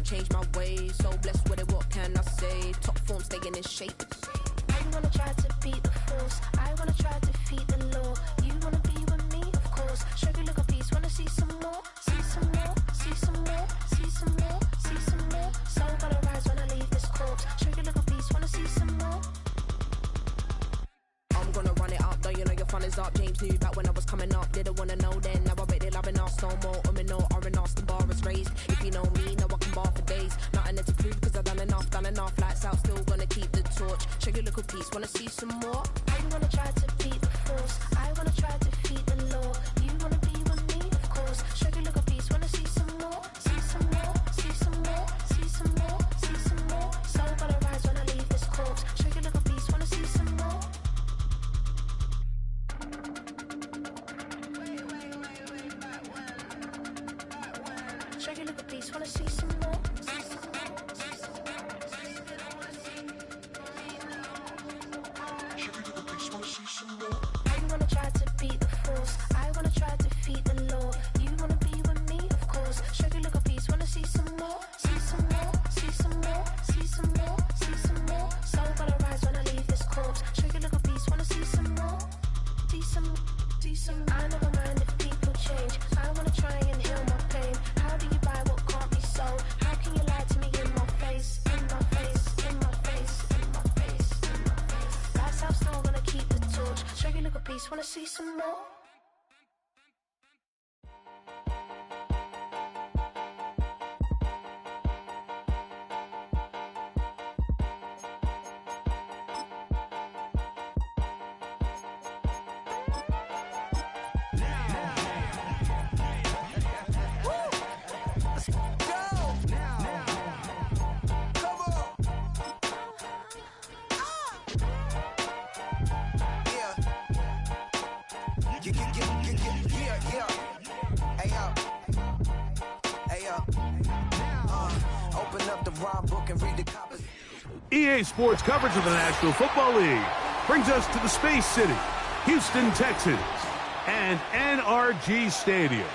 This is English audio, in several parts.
change my ways. So blessed with it, what can I say? Top form, staying in shape. I wanna try to beat the force. I wanna try to defeat the law. You wanna be with me, of course. Show you look a piece, wanna see some more. See some more, see some more, see some more, see some more. So gonna rise when I leave this corpse. Show you look a piece, wanna see some more. I'm gonna run it up, though you know your fun is up. James knew back when I was coming up, didn't wanna know then. Now I bet they're loving us no more. No R&R, the bar is raised. If you know me, know I can bar for days. Nothing to prove, cause I've done enough. Lights out, still gonna keep the torch. Show you little piece, wanna see some more? I wanna try to beat the force. I wanna try to defeat the law. You wanna be with me, of course. Show you look a piece, wanna see some more. See some more, see some more, see some more, see some more. So gonna rise when I leave this corpse. Show you look a piece, wanna see some more. Show you look a piece, wanna see some more. I wanna try to beat the force. I wanna try to defeat the law. You wanna be with me, of course. Show you look a piece, wanna see some more. See some more, see some more, see some more, see some more. So gonna rise when I leave this corpse. Show you look a piece, wanna see some more. See some, see some. I never mind if people change. I wanna try and heal my pain. How do you buy what can't be sold? How can you lie to me in my face? In my face, in my face, in my face, in my face. That's how still gonna keep the torch. Show you look a piece, wanna see some more? EA Sports coverage of the National Football League brings us to the Space City, Houston, Texas, and NRG Stadium.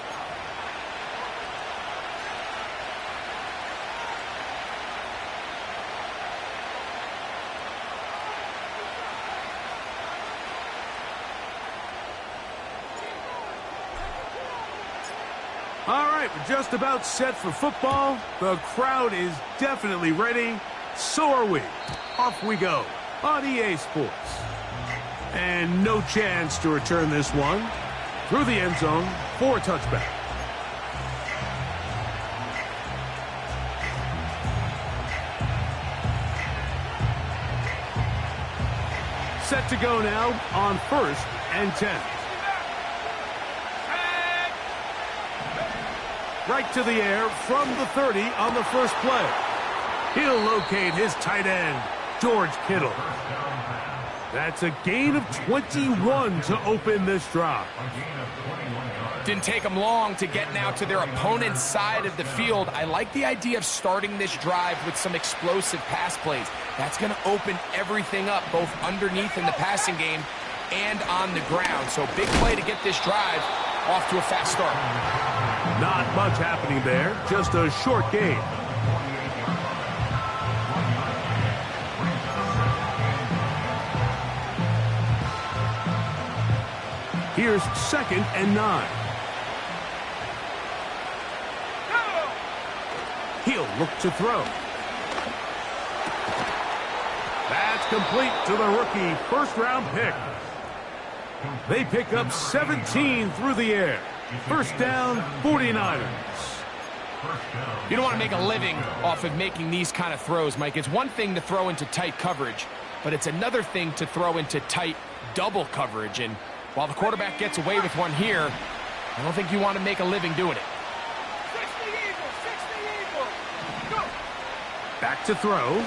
All right, we're just about set for football. The crowd is definitely ready. So are we. Off we go on EA Sports. And no chance to return this one. Through the end zone for a touchback. Set to go now on 1st and 10. Right to the air from the 30 on the first play. He'll locate his tight end, George Kittle. That's a gain of 21 to open this drive. Didn't take them long to get now to their opponent's side of the field. I like the idea of starting this drive with some explosive pass plays. That's going to open everything up, both underneath in the passing game and on the ground. So big play to get this drive off to a fast start. Not much happening there, just a short gain. Here's 2nd and 9. He'll look to throw. That's complete to the rookie first-round pick. They pick up 17 through the air. First down, 49ers. You don't want to make a living off of making these kind of throws, Mike. It's one thing to throw into tight coverage, but it's another thing to throw into tight double coverage. And while the quarterback gets away with one here, I don't think you want to make a living doing it. Back to throw.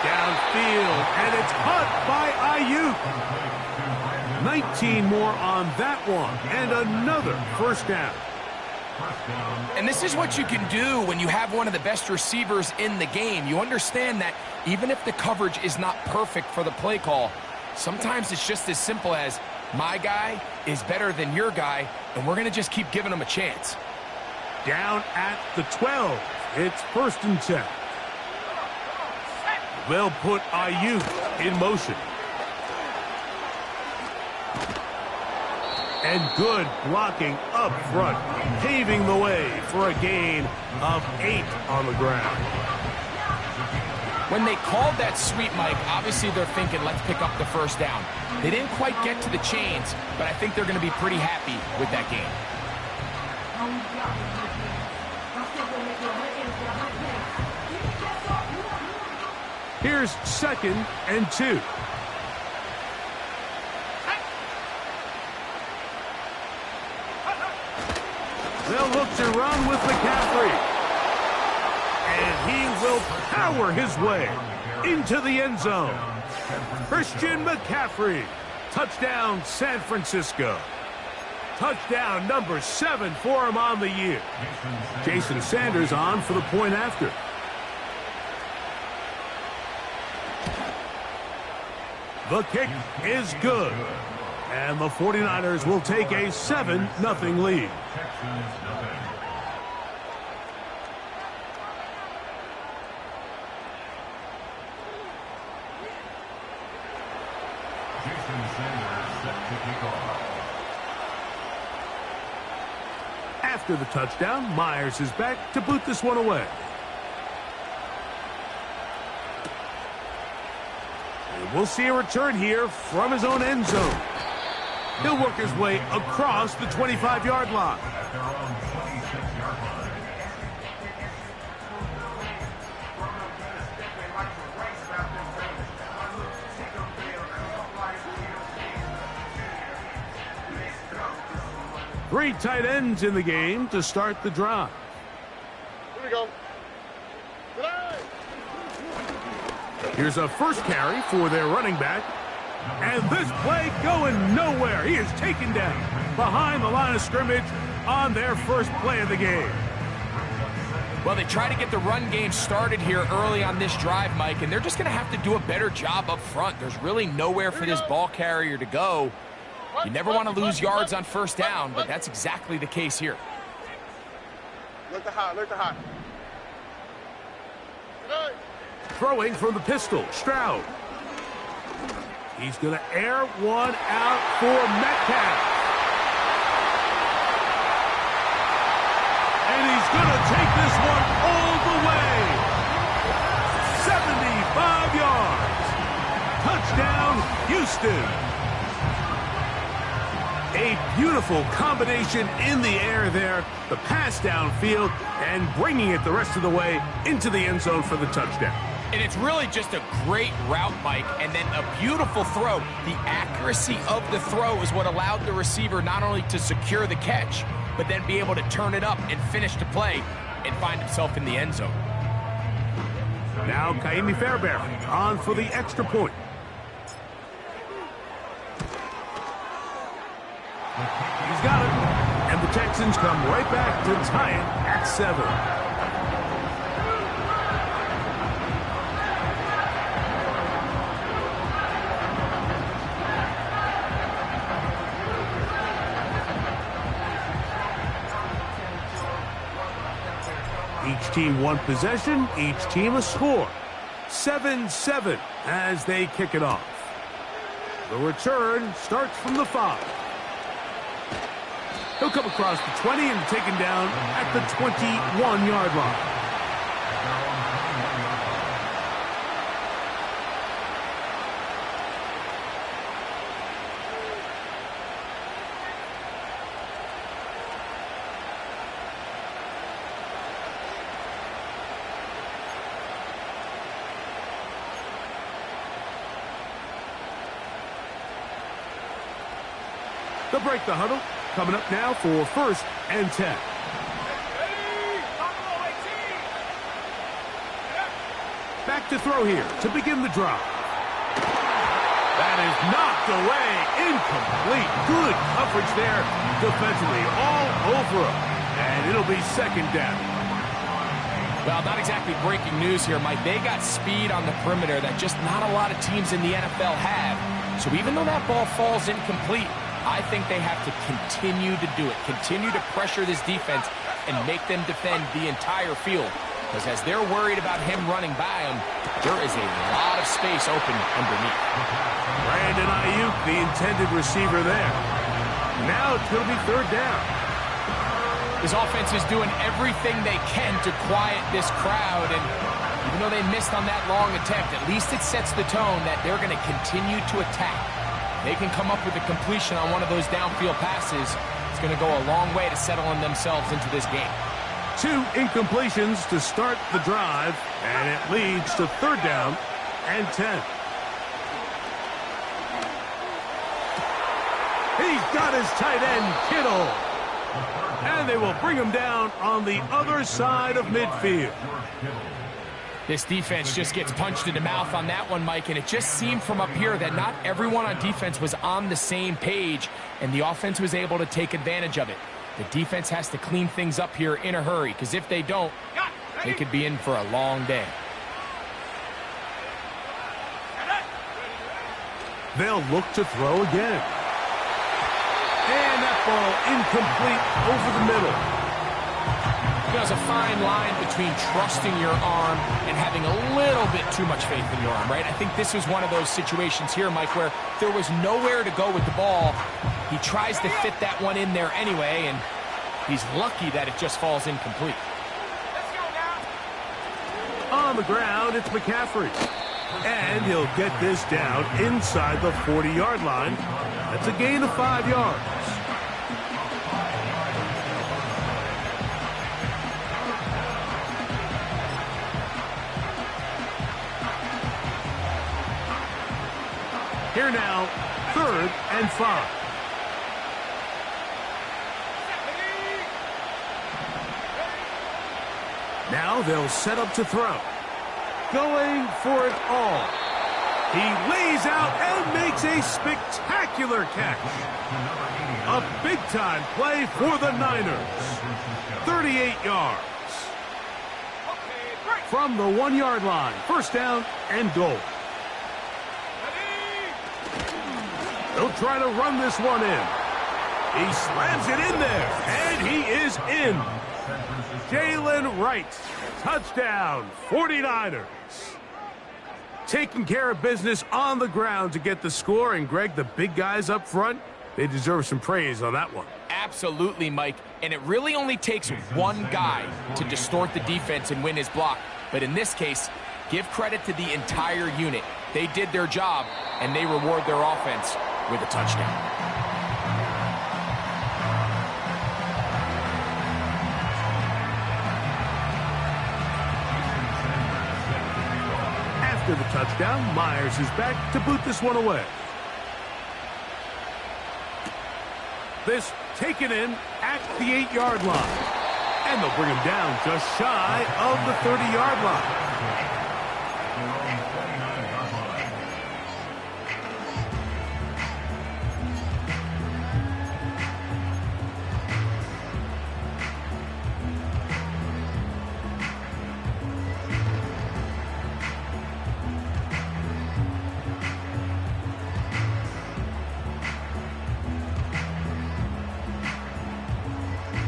Downfield, and it's caught by Ayuk. 19 more on that one, and another first down. And this is what you can do when you have one of the best receivers in the game. You understand that even if the coverage is not perfect for the play call, sometimes it's just as simple as, my guy is better than your guy, and we're going to just keep giving him a chance. Down at the 12. It's 1st and 10. They'll put Ayuk in motion. And good blocking up front, paving the way for a gain of 8 on the ground. When they called that sweep, Mike, obviously they're thinking, let's pick up the 1st down. They didn't quite get to the chains, but I think they're going to be pretty happy with that game. Here's 2nd and 2. They'll look to run with McCaffrey. And he will power his way into the end zone. Christian McCaffrey. Touchdown, San Francisco. Touchdown number 7 for him on the year. Jason Sanders on for the point after. The kick is good. And the 49ers will take a 7-0 lead. Jason Sanders set to kick off. After the touchdown, Myers is back to boot this one away. And we'll see a return here from his own end zone. He'll work his way across the 25-yard line. At their own 26-yard line. Three tight ends in the game to start the drive. Here we go. Here's a first carry for their running back. And this play going nowhere. He is taken down behind the line of scrimmage on their first play of the game. Well, they try to get the run game started here early on this drive, Mike, and they're just going to have to do a better job up front. There's really nowhere for this ball carrier to go. You never want to lose yards on 1st down, but that's exactly the case here. Look the hot, look the hot. Throwing from the pistol, Stroud. He's going to air one out for Metcalf. And he's going to take this one all the way. 75 yards. Touchdown, Houston. A beautiful combination in the air there. The pass downfield and bringing it the rest of the way into the end zone for the touchdown. And it's really just a great route, Mike, and then a beautiful throw. The accuracy of the throw is what allowed the receiver not only to secure the catch, but then be able to turn it up and finish the play and find himself in the end zone. Now Kaimi Fairbairn on for the extra point. He's got it. And the Texans come right back to tie it at 7. Each team one possession, each team a score. 7-7 as they kick it off. The return starts from the 5. He'll come across the 20 and taken down at the 21-yard line. They'll break the huddle. Coming up now for 1st and 10. Back to throw here to begin the drive. That is knocked away. Incomplete. Good coverage there defensively. All over him. And it'll be 2nd down. Well, not exactly breaking news here, Mike. They got speed on the perimeter that just not a lot of teams in the NFL have. So even though that ball falls incomplete, I think they have to continue to do it, continue to pressure this defense and make them defend the entire field. Because as they're worried about him running by them, there is a lot of space open underneath. Brandon Ayuk, the intended receiver there. Now it's going to be third down. His offense is doing everything they can to quiet this crowd, and even though they missed on that long attempt, at least it sets the tone that they're going to continue to attack. They can come up with a completion on one of those downfield passes. It's going to go a long way to settling themselves into this game. 2 incompletions to start the drive, and it leads to third down and 10. He's got his tight end, Kittle. And they will bring him down on the other side of midfield. This defense just gets punched in the mouth on that one, Mike, and it just seemed from up here that not everyone on defense was on the same page, and the offense was able to take advantage of it. The defense has to clean things up here in a hurry, because if they don't, they could be in for a long day. They'll look to throw again. And that ball incomplete over the middle. There's a fine line between trusting your arm and having a little bit too much faith in your arm, right? I think this was one of those situations here, Mike, where there was nowhere to go with the ball. He tries to fit that one in there anyway, and he's lucky that it just falls incomplete. On the ground, it's McCaffrey. And he'll get this down inside the 40-yard line. That's a gain of 5 yards. Here now, 3rd and 5. Now they'll set up to throw. Going for it all. He lays out and makes a spectacular catch. A big-time play for the Niners. 38 yards. From the 1-yard line, first down and goal. They'll try to run this one in. He slams it in there, and he is in. Jalen Wright, touchdown, 49ers. Taking care of business on the ground to get the score, and Greg, the big guys up front, they deserve some praise on that one. Absolutely, Mike, and it really only takes one guy to distort the defense and win his block, but in this case, give credit to the entire unit. They did their job, and they reward their offense with a touchdown. After the touchdown, Myers is back to boot this one away. This taken in at the 8-yard line. And they'll bring him down just shy of the 30-yard line.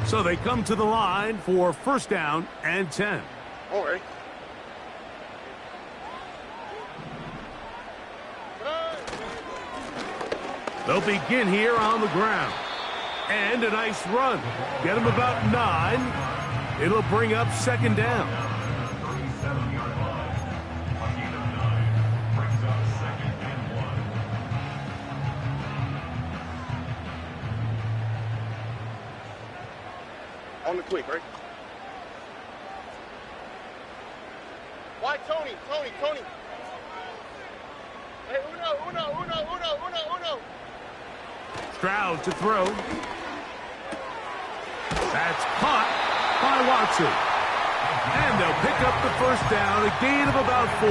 So they come to the line for first down and 10. All right. They'll begin here on the ground. And a nice run. Get them about 9. It'll bring up second down. 37-yard line. A gain of 9 brings up 2nd and 1. On the quick, right? Why Tony? Tony. Hey, uno. Stroud to throw. That's caught by Watson. And they'll pick up the first down, a gain of about 4.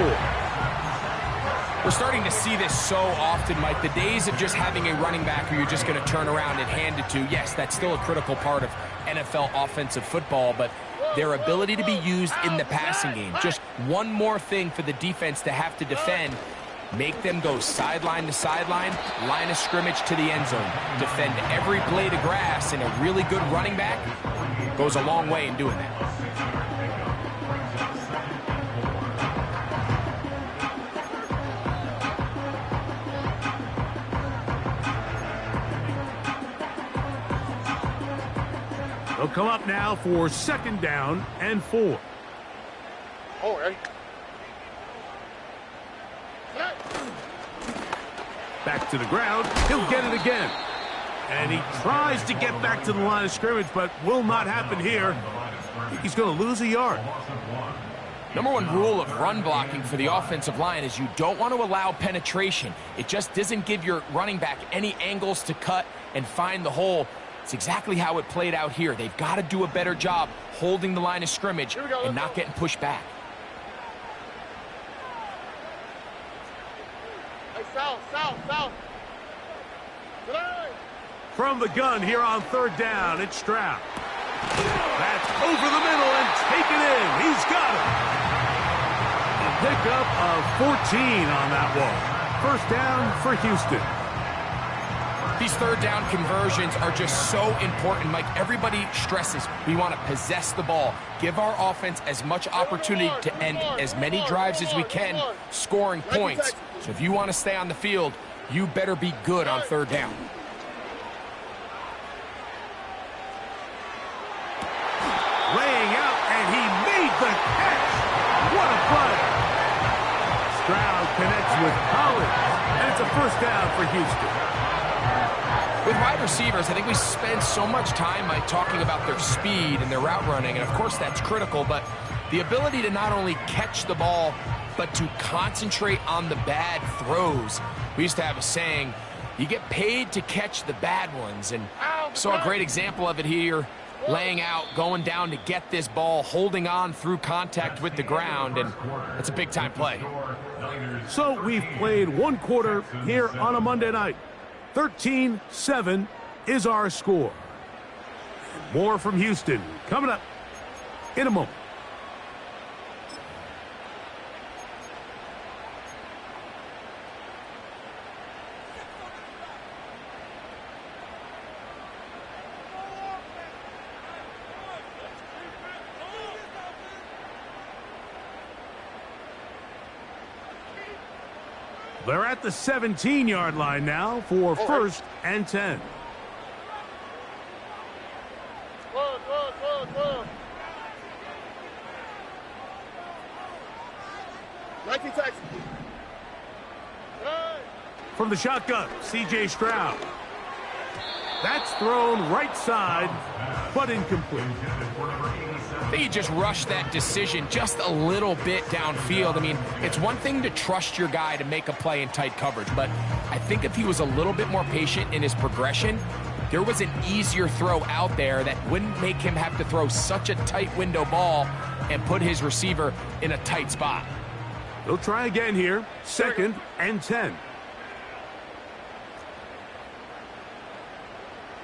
We're starting to see this so often, Mike. The days of just having a running back who you're just going to turn around and hand it to, yes, that's still a critical part of NFL offensive football, but their ability to be used in the passing game. Just one more thing for the defense to have to defend. Make them go sideline to sideline, line of scrimmage to the end zone. Defend every blade of grass, and a really good running back goes a long way in doing that. They'll come up now for 2nd down and 4. Oh, ready? Back to the ground. He'll get it again. And he tries to get back to the line of scrimmage, but will not happen here. He's going to lose a yard. Number one rule of run blocking for the offensive line is you don't want to allow penetration. It just doesn't give your running back any angles to cut and find the hole. It's exactly how it played out here. They've got to do a better job holding the line of scrimmage and not getting pushed back. Hey, south. From the gun here on 3rd down, it's Stroud. That's over the middle and taken in. He's got it. A pickup of 14 on that one. 1st down for Houston. These 3rd down conversions are just so important. Mike, everybody stresses we want to possess the ball, give our offense as much opportunity to end as many drives as we can, scoring points. So if you want to stay on the field, you better be good on 3rd down. Laying out, and he made the catch. What a play. Stroud connects with Collins, and it's a 1st down for Houston. With wide receivers, I think we spend so much time, Mike, talking about their speed and their route running, and of course that's critical, but the ability to not only catch the ball, but to concentrate on the bad throws. We used to have a saying, you get paid to catch the bad ones, and saw a great example of it here, laying out, going down to get this ball, holding on through contact with the ground, and it's a big-time play. So we've played 1 quarter here on a Monday night. 13-7 is our score. More from Houston coming up in a moment. They're at the 17-yard line now for 1st and 10. Good. 19 Texan. From the shotgun, C.J. Stroud. That's thrown right side, but incomplete. I think he just rushed that decision just a little bit downfield. I mean, it's one thing to trust your guy to make a play in tight coverage, but I think if he was a little bit more patient in his progression, there was an easier throw out there that wouldn't make him have to throw such a tight window ball and put his receiver in a tight spot. They'll try again here, 2nd and 10.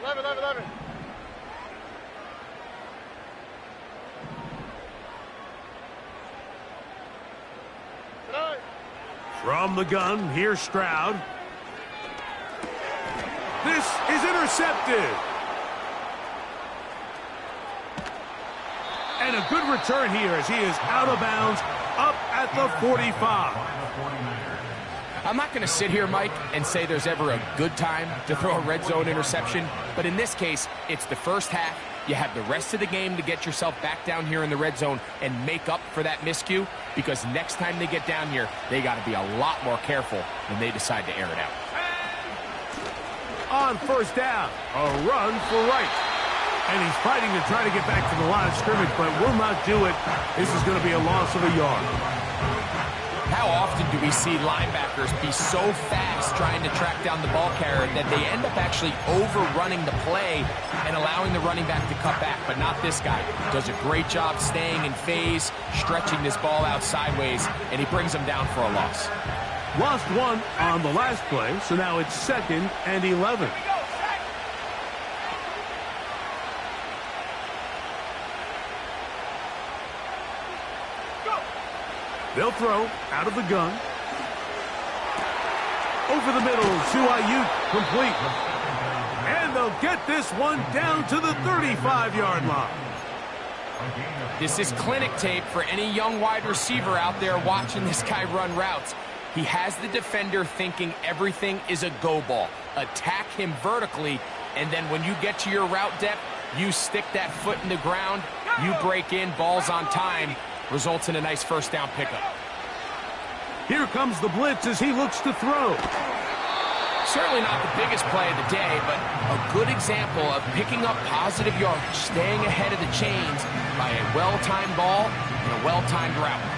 11. From the gun, here's Stroud. This is intercepted. And a good return here as he is out of bounds up at the 45. I'm not going to sit here, Mike, and say there's ever a good time to throw a red zone interception, but in this case, it's the first half. You have the rest of the game to get yourself back down here in the red zone and make up for that miscue, because next time they get down here, they got to be a lot more careful when they decide to air it out. On 1st down, a run for right. And he's fighting to try to get back to the line of scrimmage, but will not do it. This is going to be a loss of a yard. How often do we see linebackers be so fast trying to track down the ball carrier that they end up actually overrunning the play and allowing the running back to cut back, but not this guy. Does a great job staying in phase, stretching this ball out sideways, and he brings them down for a loss. Lost one on the last play, so now it's 2nd and 11. They'll throw out of the gun. over the middle to Ayuk, complete. And they'll get this one down to the 35-yard line. This is clinic tape for any young wide receiver out there watching this guy run routes. He has the defender thinking everything is a go ball. Attack him vertically, and then when you get to your route depth, you stick that foot in the ground, you break in, ball's on time, results in a nice first down pickup. Here comes the blitz as he looks to throw. Certainly not the biggest play of the day, but a good example of picking up positive yardage, staying ahead of the chains by a well-timed ball and a well-timed route.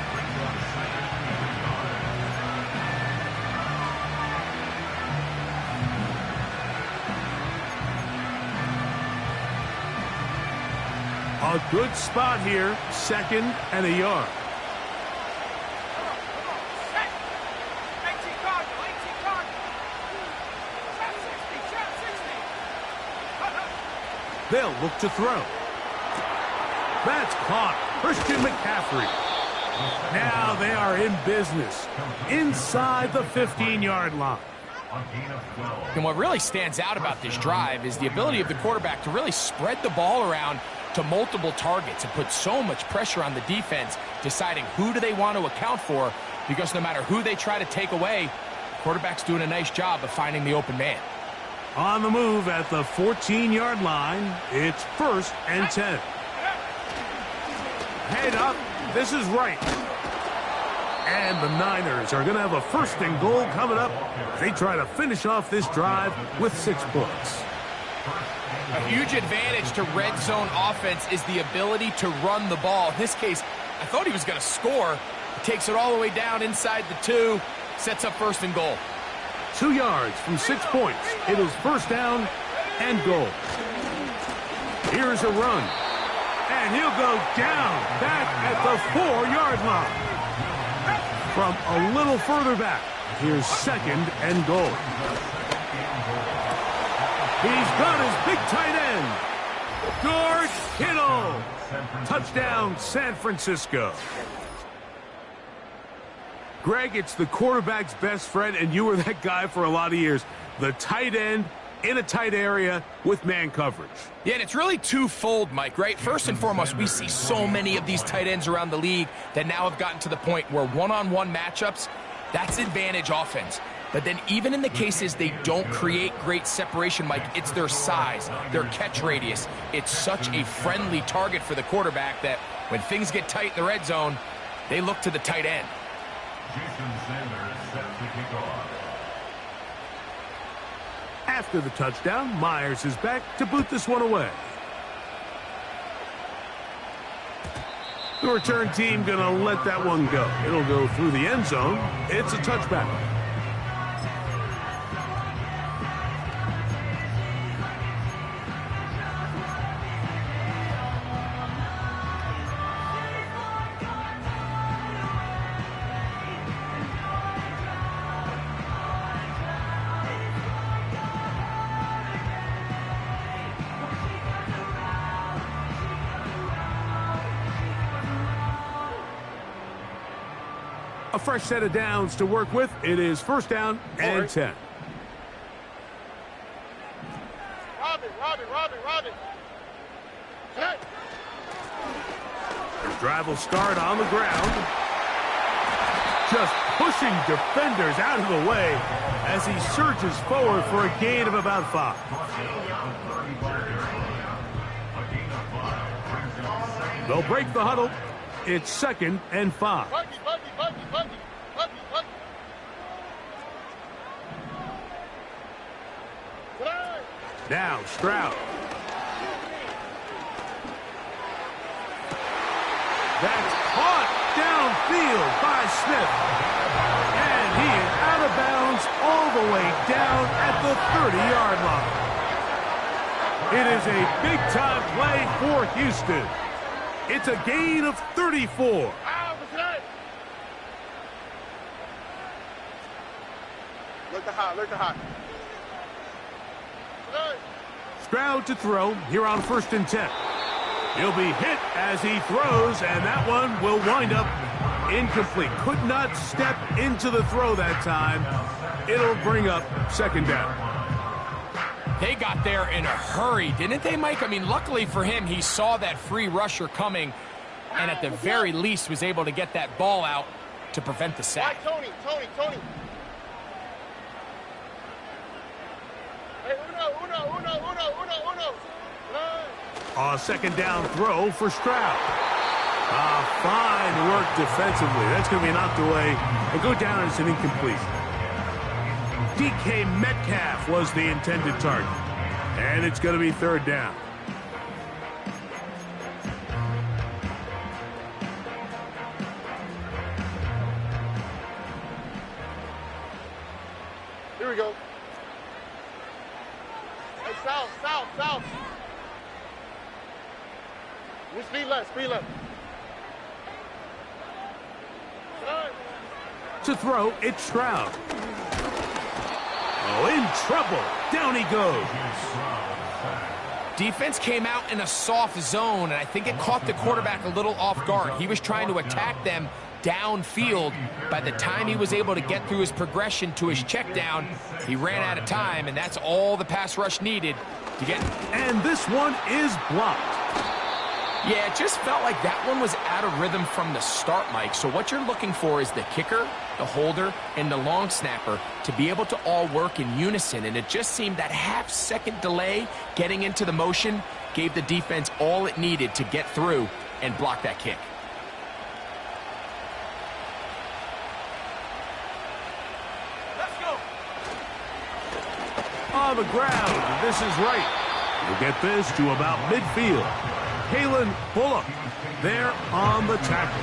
A good spot here, 2nd and a yard. They'll look to throw. That's caught. Christian McCaffrey. Now they are in business inside the 15-yard line. And what really stands out about this drive is the ability of the quarterback to really spread the ball around to multiple targets and put so much pressure on the defense, deciding who do they want to account for, because no matter who they try to take away, the quarterback's doing a nice job of finding the open man. On the move at the 14-yard line, it's 1st and 10. Head up, this is right. And the Niners are going to have a 1st and goal coming up. They try to finish off this drive with 6 points. A huge advantage to red zone offense is the ability to run the ball. In this case, I thought he was going to score. He takes it all the way down inside the 2, sets up 1st and goal. 2 yards from 6 points. It is 1st down and goal. Here's a run. And he'll go down back at the 4-yard line. From a little further back, here's 2nd and goal. He's got his big tight end, George Kittle. Touchdown, San Francisco. Greg, it's the quarterback's best friend, and you were that guy for a lot of years. The tight end in a tight area with man coverage. Yeah, and it's really twofold, Mike, right? First and foremost, we see so many of these tight ends around the league that now have gotten to the point where one-on-one matchups, that's advantage offense. But then even in the cases they don't create great separation, Mike, it's their size, their catch radius. It's such a friendly target for the quarterback that when things get tight in the red zone, they look to the tight end. Jason Sanders set to kick off. After the touchdown, Myers is back to boot this one away. The return team going to let that one go. It'll go through the end zone. It's a touchback. A fresh set of downs to work with. It is 1st down and 10. Robin. Hey. The drive will start on the ground. Just pushing defenders out of the way as he surges forward for a gain of about 5. They'll break the huddle. It's 2nd and 5. Buggy. Now Stroud. That's caught downfield by Smith. And he is out of bounds all the way down at the 30-yard line. It is a big-time play for Houston. It's a gain of 34. Look to high. Stroud to throw here on 1st and 10. He'll be hit as he throws, and that one will wind up Incomplete. Could not step into the throw that time. It'll bring up second down. They got there in a hurry, didn't they, Mike? I mean, luckily for him, he saw that free rusher coming and at the very least was able to get that ball out to prevent the sack. Tony. Hey, uno. Second down throw for Stroud. Fine work defensively. That's going to be knocked away and go down as an incomplete. DK Metcalf was the intended target. And it's going to be third down. Here we go. Hey, south. Speed left. To throw, it's Stroud. In trouble. Down he goes. Defense came out in a soft zone, and I think it caught the quarterback a little off guard. He was trying to attack them downfield. By the time he was able to get through his progression to his check down, he ran out of time, and that's all the pass rush needed to get. And this one is blocked. Yeah, it just felt like that one was out of rhythm from the start, Mike. So what you're looking for is the kicker, the holder, and the long snapper to be able to all work in unison. And it just seemed that half-second delay getting into the motion gave the defense all it needed to get through and block that kick. Let's go. On the ground, this is right. We'll get this to about midfield. Kalen Bullock there on the tackle.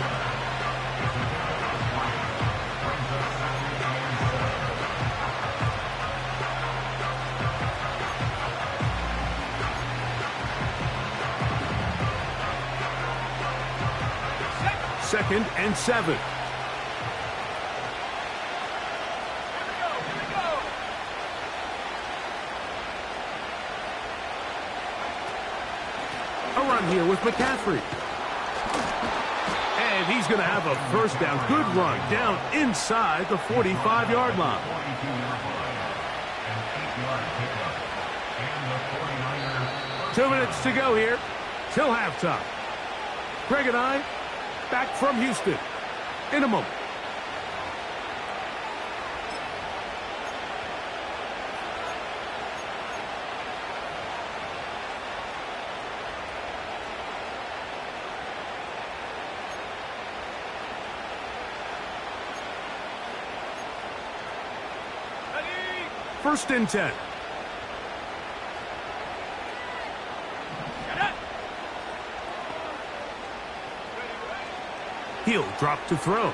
Second and 7. Here with McCaffrey. And he's going to have a first down. Good run down inside the 45-yard line. 2 minutes to go here till halftime. Greg and I back from Houston in a moment. First and 10. He'll drop to throw.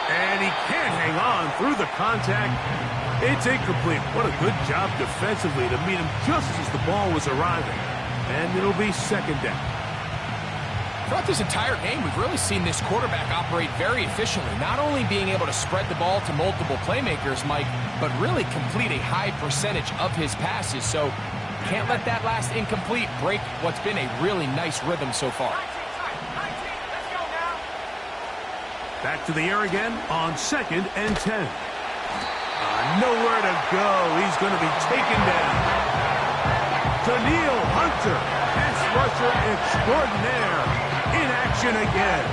And he can't hang on through the contact. It's incomplete. What a good job defensively to meet him just as the ball was arriving. And it'll be second down. Throughout this entire game, we've really seen this quarterback operate very efficiently, not only being able to spread the ball to multiple playmakers, Mike, but really complete a high percentage of his passes. So can't let that last incomplete break what's been a really nice rhythm so far. Back to the air again on second and 10. Nowhere to go. He's going to be taken down. Daniil Hunter, pass rusher extraordinaire. In action again.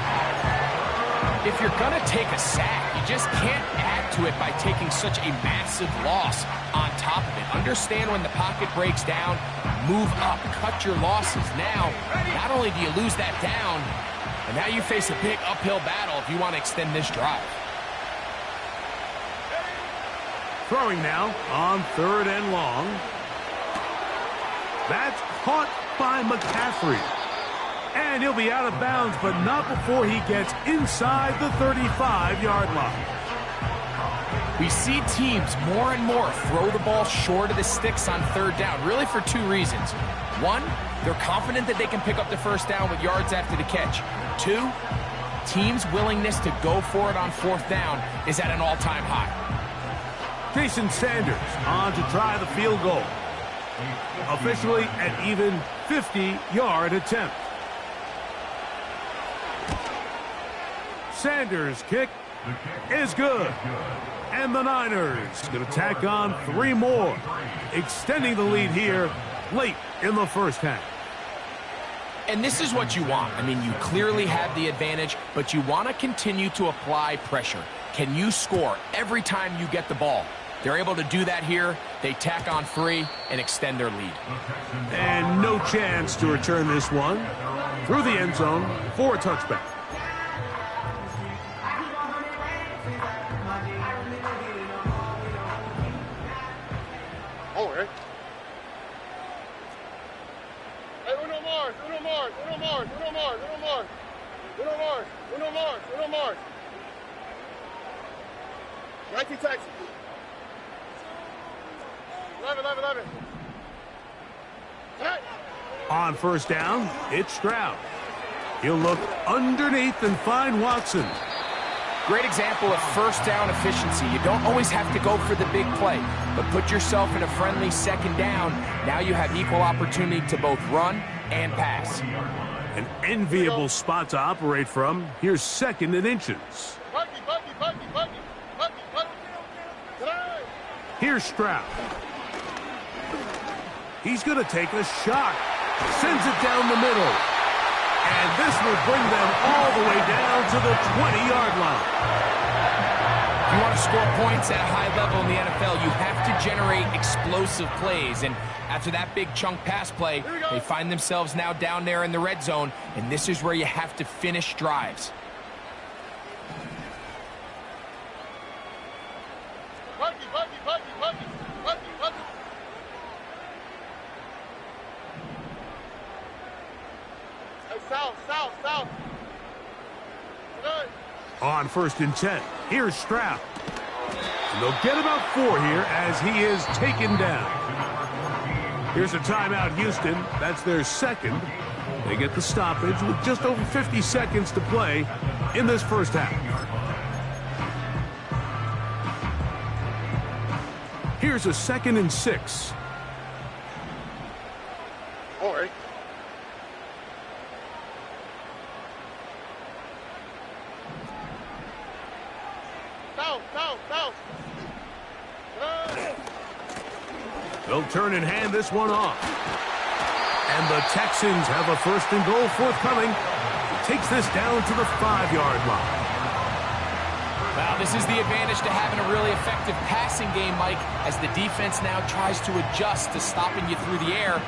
If you're going to take a sack, you just can't add to it by taking such a massive loss on top of it. Understand when the pocket breaks down, move up, cut your losses. Now, not only do you lose that down, but now you face a big uphill battle if you want to extend this drive. Throwing now on third and long. That's caught by McCaffrey. And he'll be out of bounds, but not before he gets inside the 35-yard line. We see teams more and more throw the ball short of the sticks on third down, really for two reasons. One, they're confident that they can pick up the first down with yards after the catch. Two, teams' willingness to go for it on fourth down is at an all-time high. Jason Sanders on to try the field goal. Officially an even 50-yard attempt. Sanders' kick is good. And the Niners going to tack on 3 more, extending the lead here late in the first half. And this is what you want. I mean, you clearly have the advantage, but you want to continue to apply pressure. Can you score every time you get the ball? They're able to do that here. They tack on 3 and extend their lead. And no chance to return this one through the end zone for a touchback. Oh, right. Hey, Uno Mars, Uno Mars, Uno Mars, Uno Mars, Uno Mars, Uno Mars, Uno Mars, Uno Mars. 19 Texas. 11. Hey. On first down, it's Stroud. He'll look underneath and find Watson. Great example of first down efficiency. You don't always have to go for the big play, but put yourself in a friendly second down. Now you have equal opportunity to both run and pass. An enviable spot to operate from. Here's 2nd and inches. Buggy. Here's Stroud. He's going to take a shot. Sends it down the middle. And this will bring them all the way down to the 20-yard line. If you want to score points at a high level in the NFL, you have to generate explosive plays. And after that big chunk pass play, they find themselves now down there in the red zone. And this is where you have to finish drives. Buggy. Hey, south. Good. On 1st and 10, here's Stroud. And they'll get about 4 here as he is taken down. Here's a timeout, Houston. That's their 2nd. They get the stoppage with just over 50 seconds to play in this first half. Here's a 2nd and 6. All right. South. Good. They'll turn and hand this one off. And the Texans have a 1st and goal forthcoming. He takes this down to the 5-yard line. Well, this is the advantage to having a really effective passing game, Mike, as the defense now tries to adjust to stopping you through the air.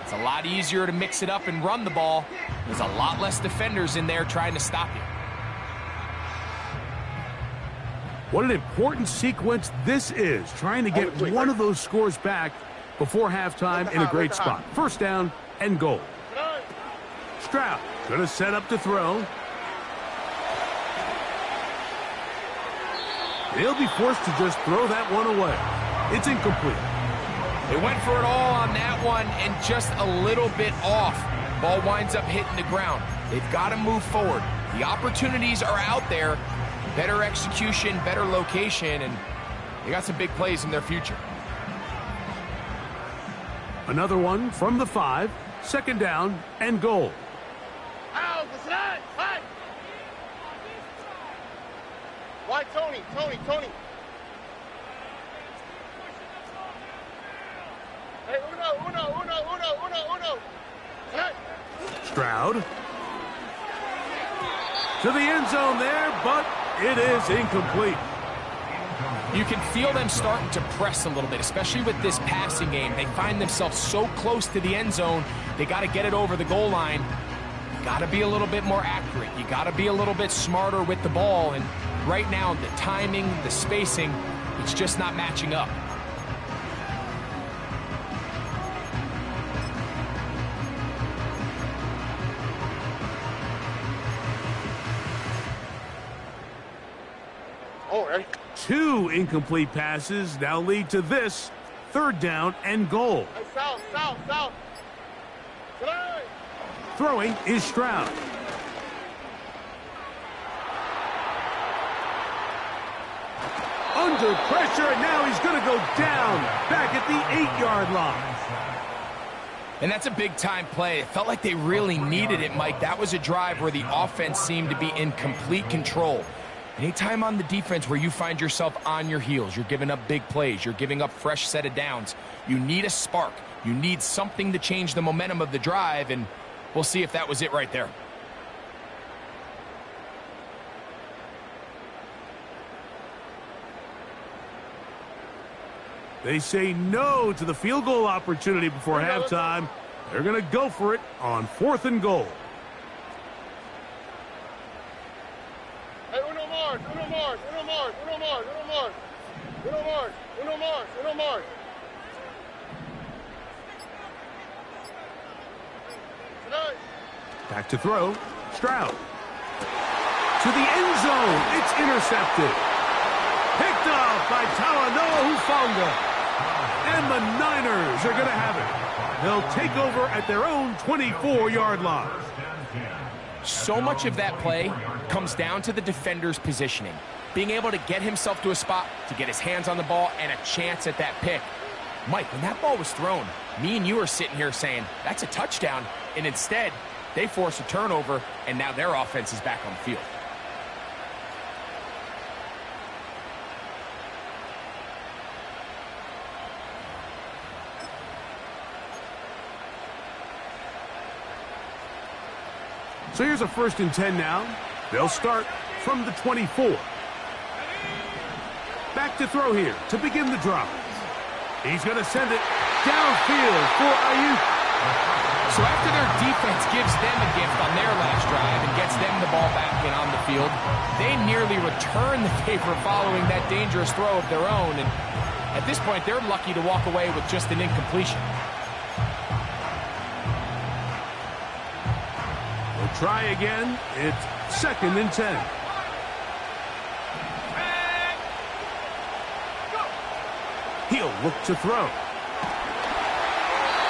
It's a lot easier to mix it up and run the ball. There's a lot less defenders in there trying to stop you. What an important sequence this is, trying to get one of those scores back before halftime in a great spot. 1st down and goal. Stroud going to set up to throw. They'll be forced to just throw that one away. It's incomplete. They went for it all on that one and just a little bit off. Ball winds up hitting the ground. They've got to move forward. The opportunities are out there. Better execution, better location, and they got some big plays in their future. Another one from the 5. 2nd down and goal. Why, Tony? Hey, Uno. Hey. Stroud. To the end zone there, but it is incomplete. You can feel them starting to press a little bit, especially with this passing game. They find themselves so close to the end zone, they got to get it over the goal line. You got to be a little bit more accurate. You got to be a little bit smarter with the ball. And right now, the timing, the spacing, it's just not matching up. All right. 2 incomplete passes now lead to this 3rd down and goal. Hey, south. Good. Throwing is Stroud. Under pressure, and now he's going to go down back at the 8-yard line. And that's a big-time play. It felt like they really needed it, Mike. That was a drive where the offense seemed to be in complete control. Anytime on the defense where you find yourself on your heels, you're giving up big plays, you're giving up fresh set of downs, you need a spark. You need something to change the momentum of the drive, and we'll see if that was it right there. They say no to the field goal opportunity before halftime. They're going to go for it on 4th and goal. Hey, uno más, uno más, uno más, uno más, uno más. Uno más, uno más, uno más. Back to throw. Stroud. To the end zone. It's intercepted. Picked off by Talanoa Hufanga. And the Niners are going to have it. They'll take over at their own 24-yard line. So much of that play comes down to the defender's positioning. Being able to get himself to a spot, to get his hands on the ball, and a chance at that pick. Mike, when that ball was thrown, me and you are sitting here saying, that's a touchdown. And instead, they force a turnover, and now their offense is back on the field. So here's a 1st and 10 now. They'll start from the 24. Back to throw here to begin the drive. He's going to send it downfield for Ayuk. So after their defense gives them a gift on their last drive and gets them the ball back and on the field, they nearly return the favor following that dangerous throw of their own. And at this point, they're lucky to walk away with just an incompletion. We'll try again. It's 2nd and 10. He'll look to throw.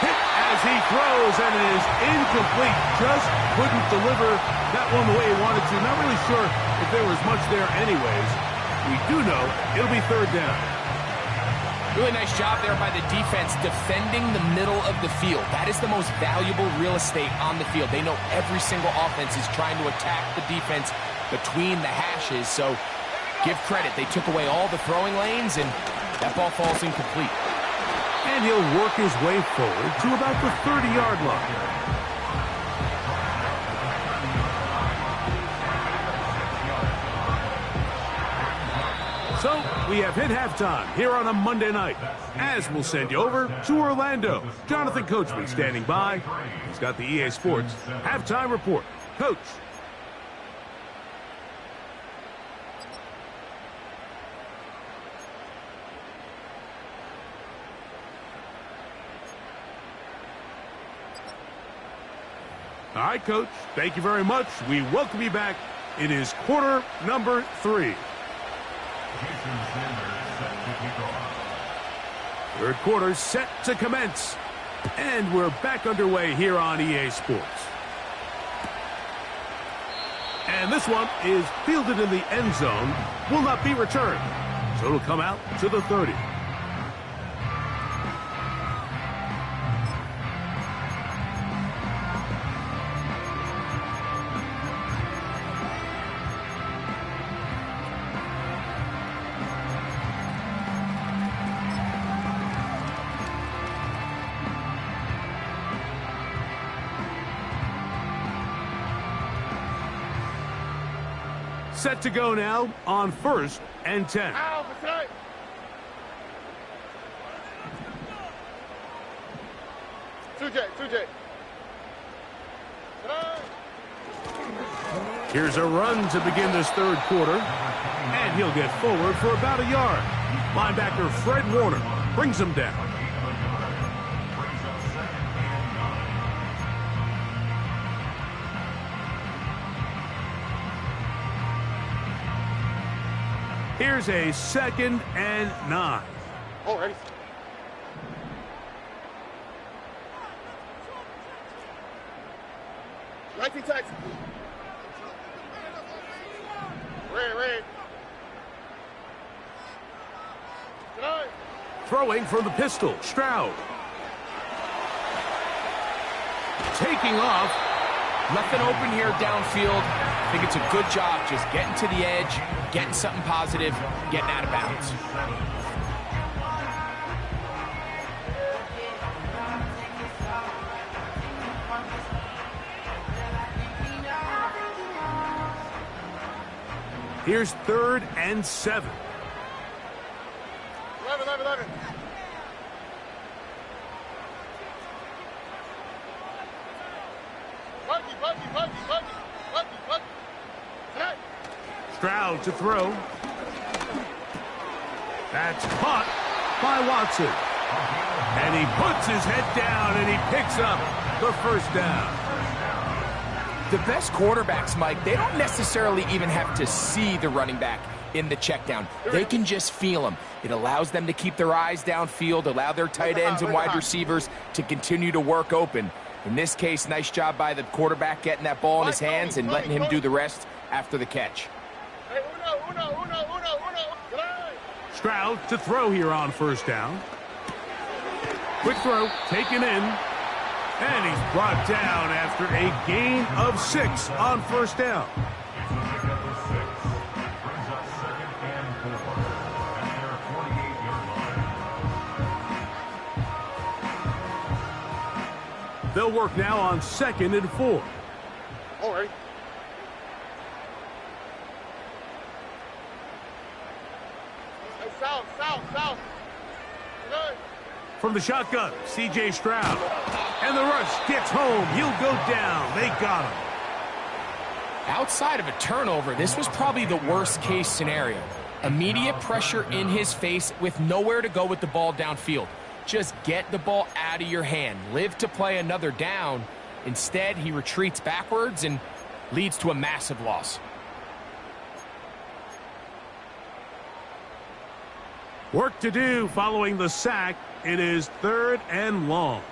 Hit as he throws, and it is incomplete. Just couldn't deliver that one the way he wanted to. Not really sure if there was much there anyways. We do know it'll be 3rd down. Really nice job there by the defense defending the middle of the field. That is the most valuable real estate on the field. They know every single offense is trying to attack the defense between the hashes. So give credit. They took away all the throwing lanes, and that ball falls incomplete. And he'll work his way forward to about the 30-yard line. So we have hit halftime here on a Monday night, as we'll send you over to Orlando. Jonathan Coachman standing by. He's got the EA Sports halftime report. Coach. All right, Coach. Thank you very much. We welcome you back. It is quarter number 3. Third quarter set to commence. And we're back underway here on EA Sports. And this one is fielded in the end zone. Will not be returned. So it'll come out to the 30. Set to go now on 1st and 10. Ow, tight. Two J. Here's a run to begin this third quarter. And he'll get forward for about a yard. Linebacker Fred Warner brings him down. Here's a 2nd and 9. Already. Texas. Red. Throwing from the pistol, Stroud. taking off. Nothing open here downfield. I think it's a good job just getting to the edge, getting something positive, getting out of bounds. Here's 3rd and 7. 11. Buggy. Stroud to throw. That's caught by Watson. And he puts his head down and he picks up the first down. The best quarterbacks, Mike, they don't necessarily even have to see the running back in the check down. They can just feel him. It allows them to keep their eyes downfield, allow their tight ends and wide receivers to continue to work open. In this case, nice job by the quarterback getting that ball in his hands and letting him do the rest after the catch. Uno. Stroud to throw here on first down. Quick throw, taken in. And he's brought down after a gain of 6 on first down. They'll work now on 2nd and 4. All right. Hey, south. Good. From the shotgun, C.J. Stroud. And the rush gets home. He'll go down. They got him. Outside of a turnover, this was probably the worst case scenario. Immediate pressure in his face with nowhere to go with the ball downfield. Just get the ball out of your hand. Live to play another down. Instead, he retreats backwards and leads to a massive loss. Work to do following the sack. It is 3rd and long.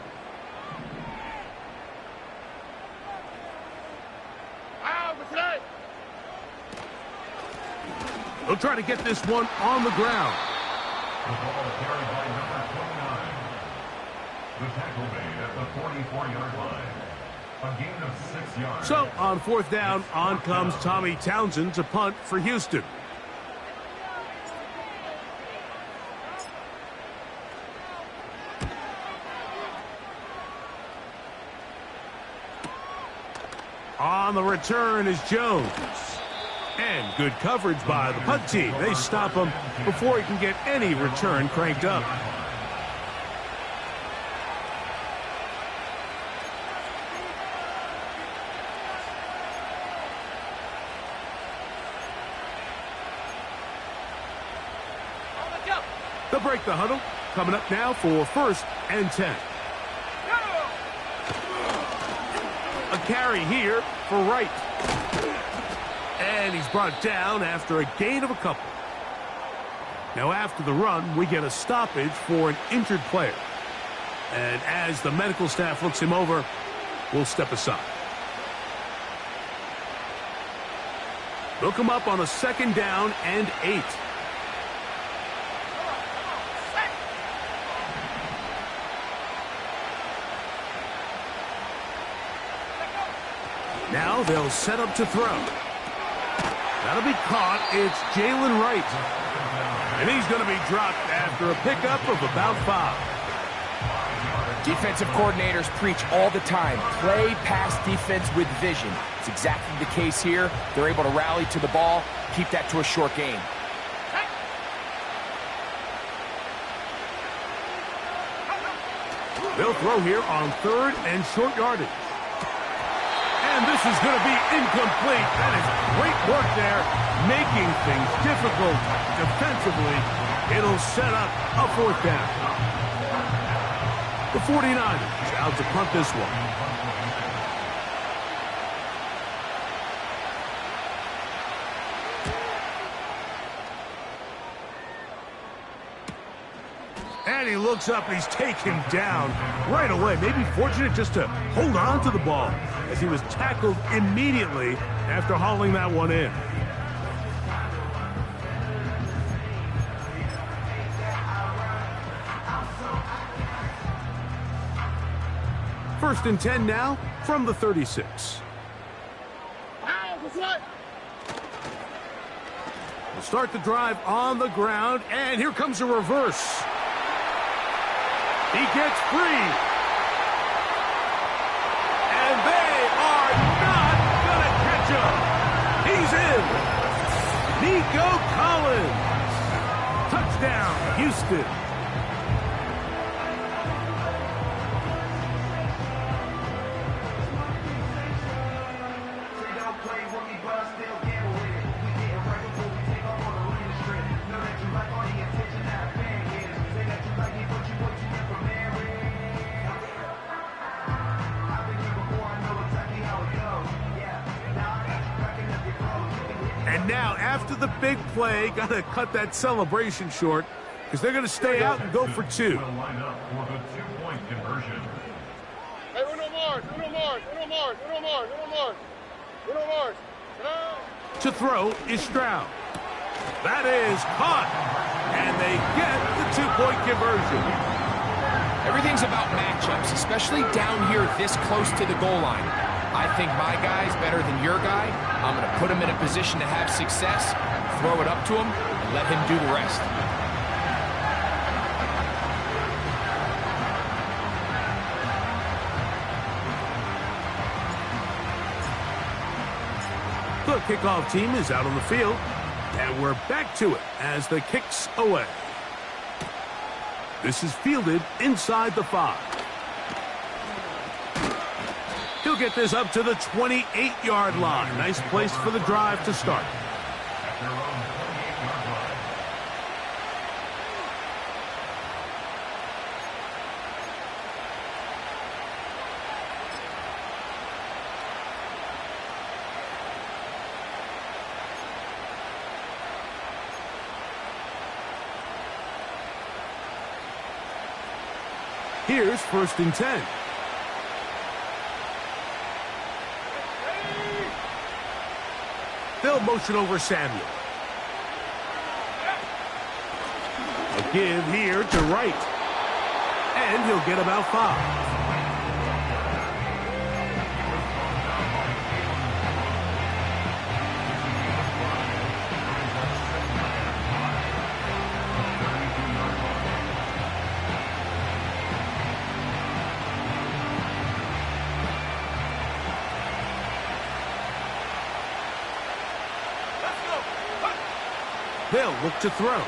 They'll try to get this one on the ground. The ball carried by number 29. The tackle made at the 44-yard line. A gain of 6 yards. So on 4th down, on comes Tommy Townsend to punt for Houston. On the return is Jones. And good coverage by the punt team. They stop him before he can get any return cranked up. They'll break the huddle. Coming up now for 1st and 10. A carry here for Wright. And he's brought down after a gain of a couple. Now after the run, we get a stoppage for an injured player. And as the medical staff looks him over, we'll step aside. They'll come up on a 2nd down and 8. Now they'll set up to throw. That'll be caught. It's Jalen Wright. And he's going to be dropped after a pickup of about 5. Defensive coordinators preach all the time. Play pass defense with vision. It's exactly the case here. They're able to rally to the ball, keep that to a short gain. They'll throw here on 3rd and short yardage. And this is going to be incomplete. That is great work there, making things difficult defensively. It'll set up a 4th down. The 49ers out to punt this one. And he looks up, he's taken down right away. Maybe fortunate just to hold on to the ball as he was tackled immediately after hauling that one in. First and 10 now from the 36. We'll start the drive on the ground, and here comes a reverse. He gets free. And they are not going to catch him. He's in. Nico Collins. Touchdown, Houston. And now, after the big play, got to cut that celebration short because they're going to stay out and go for two. Will line up for the two-point conversion. Hey, uno más, uno más, uno más, uno más, uno más, uno más. To throw is Stroud. That is caught. And they get the two-point conversion. Everything's about matchups, especially down here this close to the goal line. I think my guy's better than your guy. I'm going to put him in a position to have success, throw it up to him, and let him do the rest. The kickoff team is out on the field, and we're back to it as the kick's away. This is fielded inside the 5. He'll get this up to the 28-yard line. Nice place for the drive to start. At their own 28-yard line. Here's first and 10. They'll motion over Samuel. A give here to Wright. And he'll get about 5. They'll look to throw.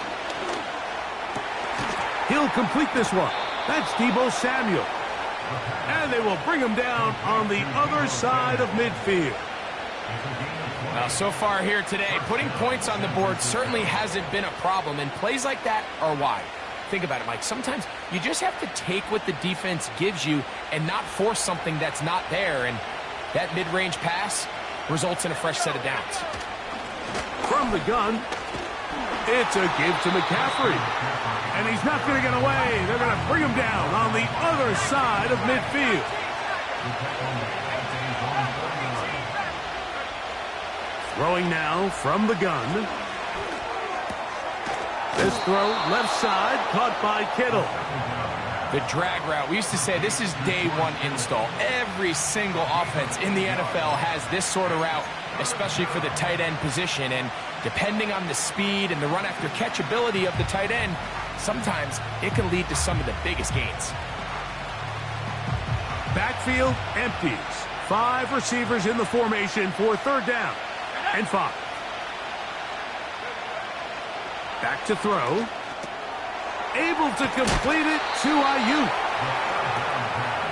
He'll complete this one. That's Deebo Samuel. And they will bring him down on the other side of midfield. Well, so far here today, putting points on the board certainly hasn't been a problem, and plays like that are why. Think about it, Mike. Sometimes you just have to take what the defense gives you and not force something that's not there, and that mid-range pass results in a fresh set of downs. From the gun, it's a give to McCaffrey. And he's not going to get away. They're going to bring him down on the other side of midfield. Throwing now from the gun. This throw left side caught by Kittle. The drag route. We used to say this is day one install. Every single offense in the NFL has this sort of route, especially for the tight end position. And depending on the speed and the run after catch ability of the tight end, sometimes it can lead to some of the biggest gains. Backfield empties. 5 receivers in the formation for third down and 5. Back to throw. Able to complete it to Ayuk.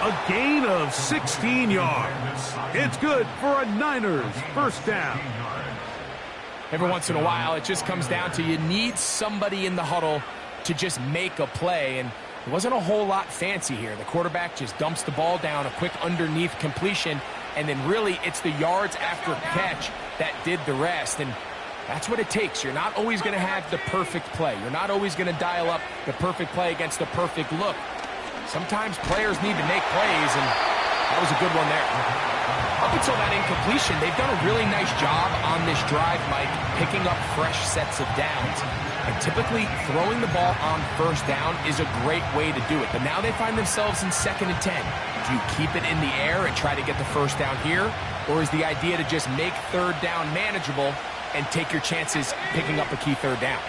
A gain of 16 yards. It's good for a Niners first down. Every once in a while, it just comes down to you need somebody in the huddle to just make a play, and it wasn't a whole lot fancy here. The quarterback just dumps the ball down, a quick underneath completion, and then really it's the yards after catch that did the rest, and that's what it takes. You're not always going to have the perfect play. You're not always going to dial up the perfect play against the perfect look. Sometimes players need to make plays, and that was a good one there. Up until that incompletion, they've done a really nice job on this drive, Mike, picking up fresh sets of downs. And typically, throwing the ball on first down is a great way to do it. But now they find themselves in 2nd and 10. Do you keep it in the air and try to get the first down here? Or is the idea to just make 3rd down manageable and take your chances picking up a key 3rd down?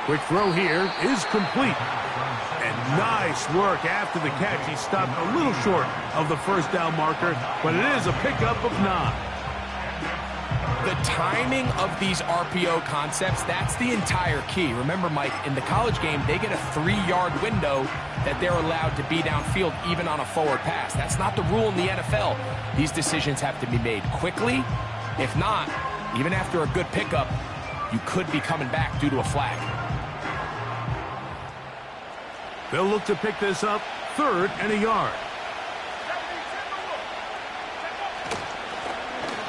Quick throw here is complete. And nice work after the catch. He stopped a little short of the first down marker, but it is a pickup of 9. The timing of these RPO concepts, that's the entire key. Remember, Mike, in the college game, they get a 3-yard window that they're allowed to be downfield even on a forward pass. That's not the rule in the NFL. These decisions have to be made quickly. If not, even after a good pickup, you could be coming back due to a flag. They'll look to pick this up 3rd and a yard.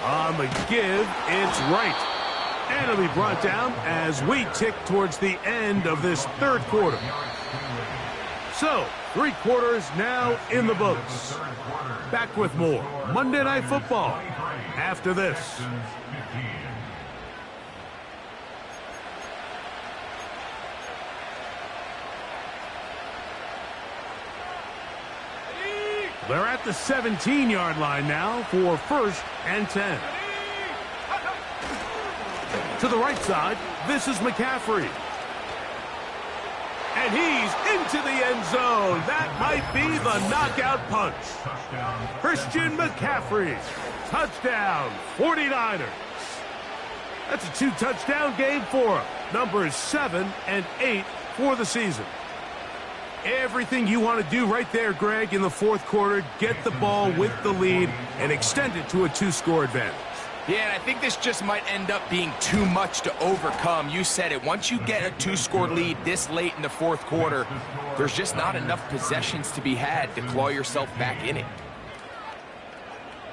On the give, it's right. And it'll be brought down as we tick towards the end of this 3rd quarter. So, 3 quarters now in the books. Back with more Monday Night Football after this. They're at the 17-yard line now for 1st and 10. To the right side, this is McCaffrey. And he's into the end zone. That might be the knockout punch. Christian McCaffrey. Touchdown, 49ers. That's a 2-touchdown game for him. Numbers 7 and 8 for the season. Everything you want to do right there, Greg, in the 4th quarter, get the ball with the lead and extend it to a 2-score advantage. Yeah, and I think this just might end up being too much to overcome. You said it. Once you get a 2-score lead this late in the 4th quarter, there's just not enough possessions to be had to claw yourself back in it.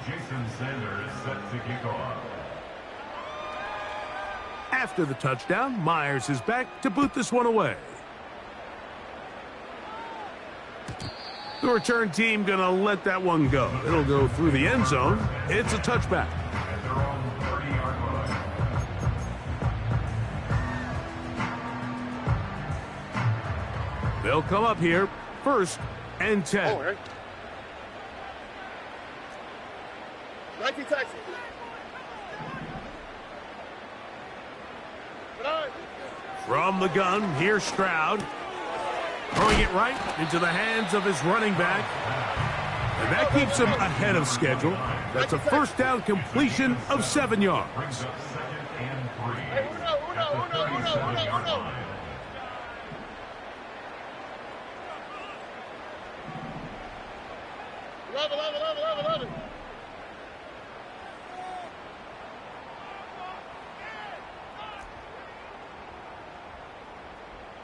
Jason Sanders set to kick off. After the touchdown, Myers is back to boot this one away. The return team going to let that one go. It'll go through the end zone. It's a touchback. At their own 30-yard line. They'll come up here 1st and 10. Oh, right. 19 Texan. From the gun, here's Stroud. Throwing it right into the hands of his running back. And that keeps him ahead of schedule. That's a 1st down completion of 7 yards. Brings up 2nd and 3. Hey, uno.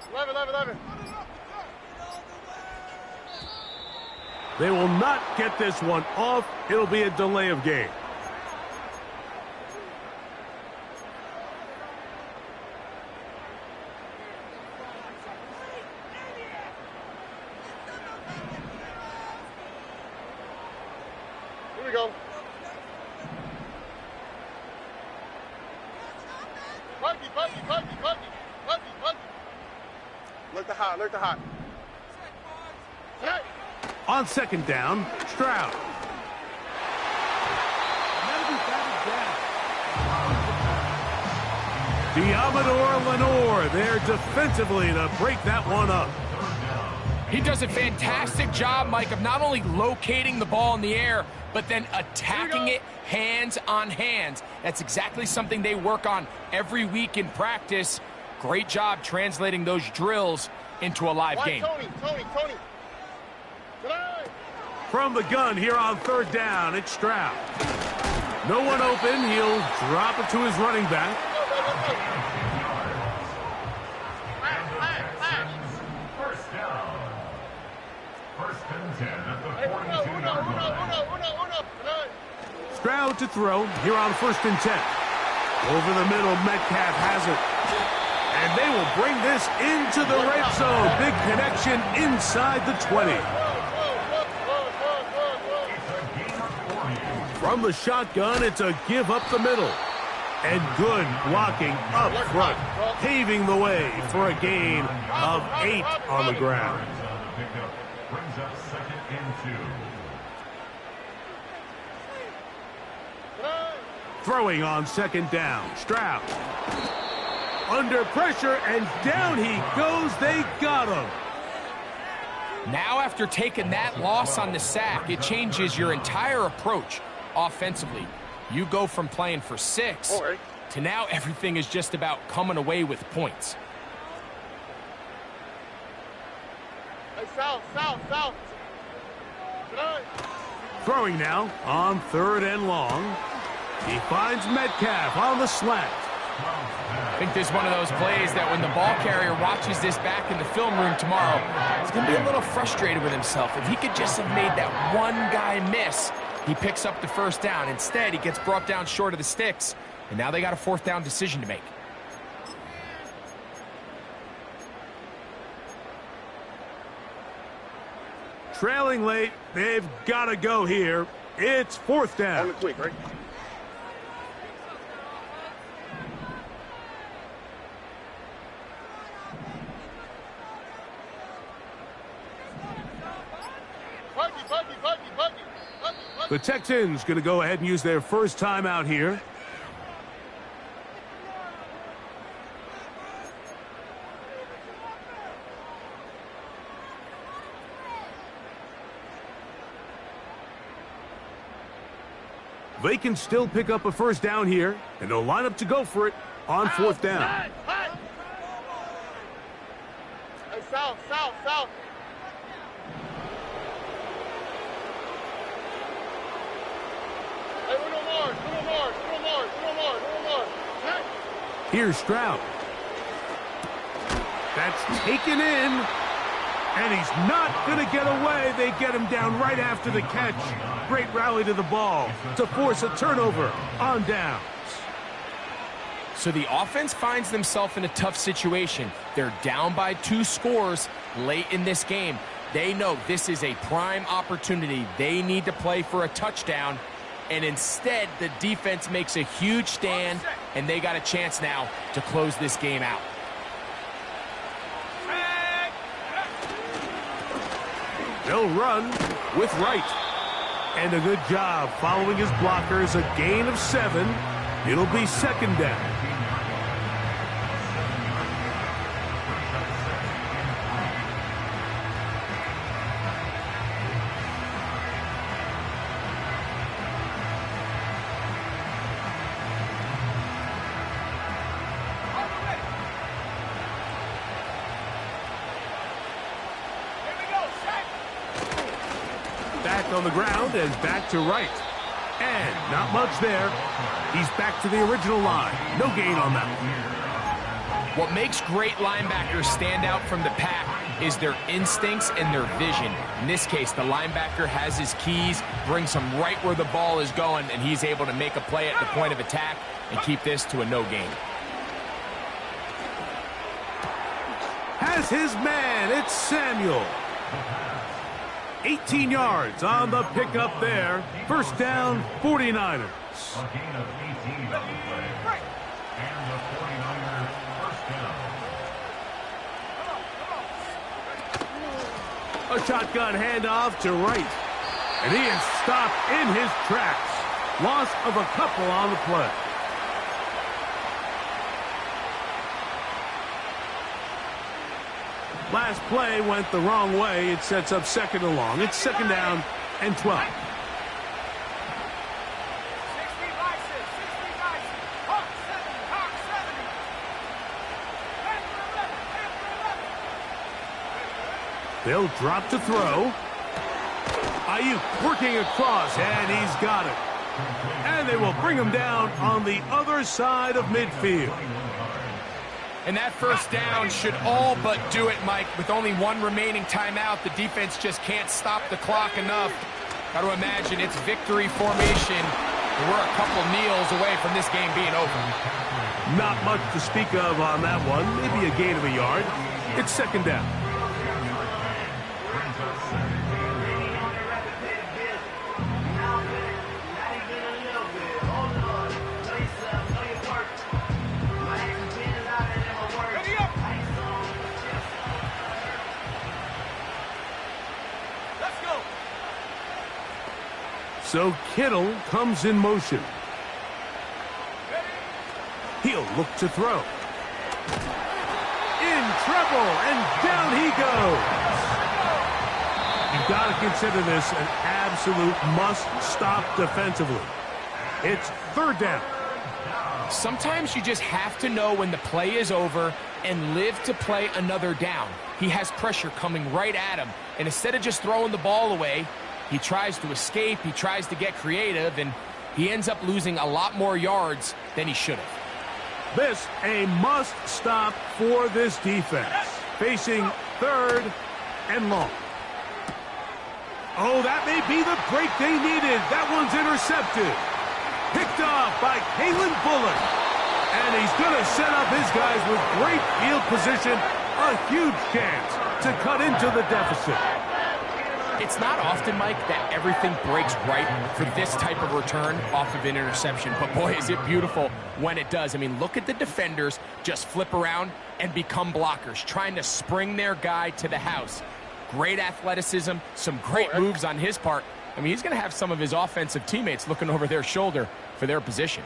11. 11. They will not get this one off. It'll be a delay of game. Here we go. Buggy. Look the hot. Hey. On 2nd down, Stroud. Diamador Lenore there defensively to break that one up. He does a fantastic job, Mike, of not only locating the ball in the air, but then attacking it hands on hands. That's exactly something they work on every week in practice. Great job translating those drills into a live game. Tony. From the gun here on 3rd down, it's Stroud. No one open. He'll drop it to his running back. First down. 1st and 10 at the 42-yard line. Stroud to throw here on 1st and 10. Over the middle, Metcalf has it. And they will bring this into the red zone. Big connection inside the 20. From the shotgun, it's a give up the middle. And good blocking up front, paving the way for a gain of 8 on the ground. Brings up 2nd and 2. Throwing on 2nd down, Stroud. Under pressure, and down he goes. They got him. Now after taking that loss on the sack, it changes your entire approach offensively. You go from playing for 6 to now everything is just about coming away with points. Hey, south. Throwing now on 3rd and long. He finds Metcalf on the slant. I think this is one of those plays that when the ball carrier watches this back in the film room tomorrow, he's going to be a little frustrated with himself. If he could just have made that one guy miss, he picks up the 1st down. Instead, he gets brought down short of the sticks, and now they got a 4th down decision to make. Trailing late, they've got to go here. It's 4th down. On the quick, right? The Texans going to go ahead and use their first timeout here. They can still pick up a 1st down here, and they'll line up to go for it on 4th down. Hey, south. Hey, Uno more. Here's Stroud. That's taken in, and he's not going to get away. They get him down right after the catch. Great rally to the ball to force a turnover on downs. So the offense finds themselves in a tough situation. They're down by 2 scores late in this game. They know this is a prime opportunity. They need to play for a touchdown. And instead, the defense makes a huge stand, and they got a chance now to close this game out. They'll run with Wright. And a good job following his blockers, a gain of 7. It'll be 2nd down. Back on the ground and back to Wright. And not much there. He's back to the original line. No gain on that one. What makes great linebackers stand out from the pack is their instincts and their vision. In this case, the linebacker has his keys, brings him right where the ball is going, and he's able to make a play at the point of attack and keep this to a no gain. Has his man. It's Samuel. 18 yards on the pickup there. 1st down, 49ers. A gain of 18 on the play. And the 49ers 1st down. A shotgun handoff to Wright. And he is stopped in his tracks. Loss of a couple on the play. Last play went the wrong way. It sets up 2nd and long. It's 2nd down and 12. They'll drop to throw. Ayuk working across, and he's got it. And they will bring him down on the other side of midfield. And that 1st down should all but do it, Mike. With only 1 remaining timeout, the defense just can't stop the clock enough. Got to imagine it's victory formation. We're a couple kneels away from this game being over. Not much to speak of on that one. Maybe a gain of a yard. It's 2nd down. So Kittle comes in motion. He'll look to throw. In trouble, and down he goes. You've got to consider this an absolute must-stop defensively. It's third down. Sometimes you just have to know when the play is over and live to play another down. He has pressure coming right at him, and instead of just throwing the ball away, he tries to escape, he tries to get creative, and he ends up losing a lot more yards than he should have. This a must-stop for this defense. Facing third and long. Oh, that may be the break they needed. That one's intercepted. Picked off by Kalen Bullock. And he's going to set up his guys with great field position. A huge chance to cut into the deficit. It's not often, Mike, that everything breaks right for this type of return off of an interception. But boy, is it beautiful when it does. I mean, look at the defenders just flip around and become blockers, trying to spring their guy to the house. Great athleticism, some great moves on his part. I mean, he's going to have some of his offensive teammates looking over their shoulder for their position.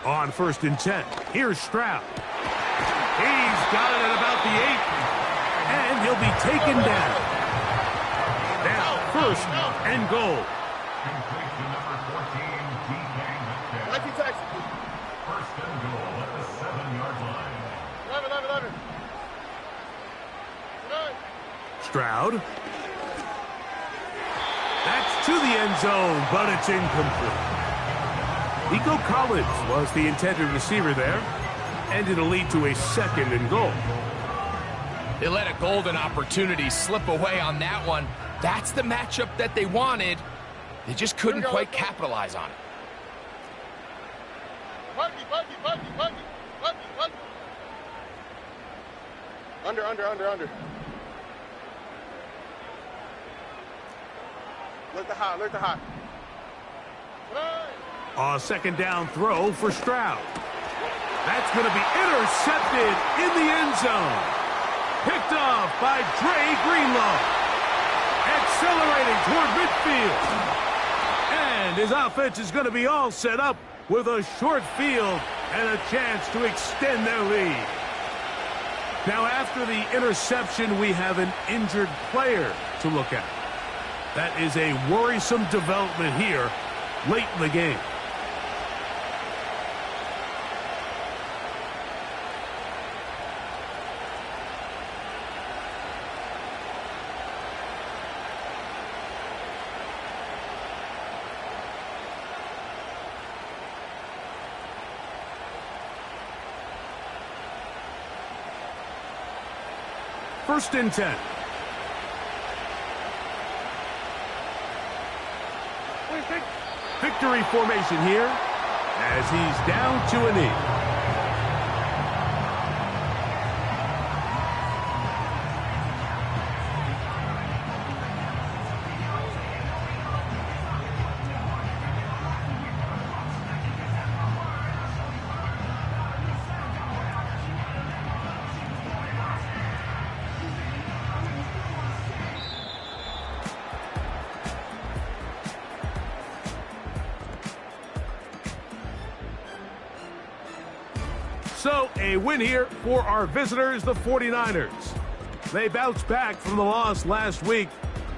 On 1st and 10, here's Stroud. He's got it at about the 8. And he'll be taken down. Now, 1st and goal. Complete to number 14, Texan. 1st and goal at the 7-yard line. 11. Stroud. That's to the end zone, but it's incomplete. Nico Collins was the intended receiver there, and it'll lead to a 2nd and goal. They let a golden opportunity slip away on that one. That's the matchup that they wanted. They just couldn't quite capitalize on it. Buggy. Under. Look the hot. A 2nd down throw for Stroud. That's going to be intercepted in the end zone. Picked off by Dre Greenlaw. Accelerating toward midfield. And his offense is going to be all set up with a short field and a chance to extend their lead. Now, after the interception, we have an injured player to look at. That is a worrisome development here late in the game. First and 10. Victory formation here as he's down to a knee. So, a win here for our visitors, the 49ers. They bounced back from the loss last week,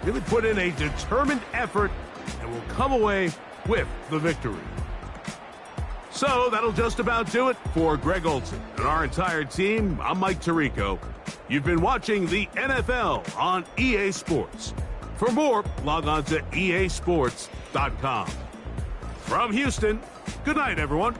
really put in a determined effort, and will come away with the victory. So, that'll just about do it for Greg Olsen and our entire team. I'm Mike Tirico. You've been watching the NFL on EA Sports. For more, log on to easports.com. From Houston, good night, everyone.